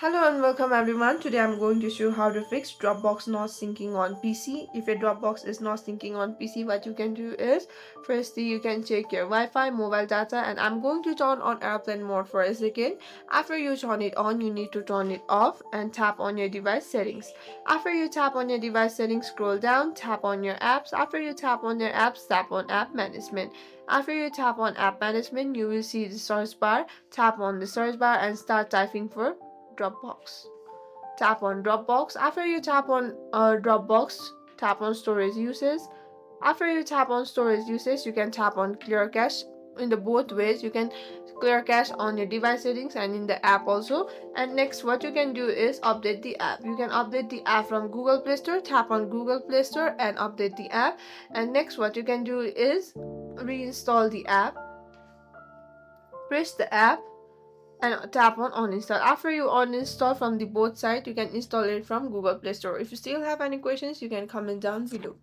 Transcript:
Hello and welcome everyone. Today I'm going to show how to fix Dropbox not syncing on PC. If your Dropbox is not syncing on PC, what you can do is firstly you can check your Wi-Fi, mobile data, and I'm going to turn on airplane mode for a second. After you turn it on, you need to turn it off and tap on your device settings. After you tap on your device settings, scroll down, tap on your apps. After you tap on your apps, tap on app management. After you tap on app management, you will see the search bar. Tap on the search bar and start typing for Dropbox. Tap on Dropbox. After you tap on Dropbox, tap on storage uses. After you tap on storage uses, you can tap on clear cache. In the both ways, you can clear cache on your device settings and in the app also. And next, what you can do is update the app. You can update the app from Google Play Store. Tap on Google Play Store and update the app. And next, what you can do is reinstall the app. Press the app and tap on uninstall. After you uninstall from the both sides, you can install it from Google Play Store. If you still have any questions, you can comment down below.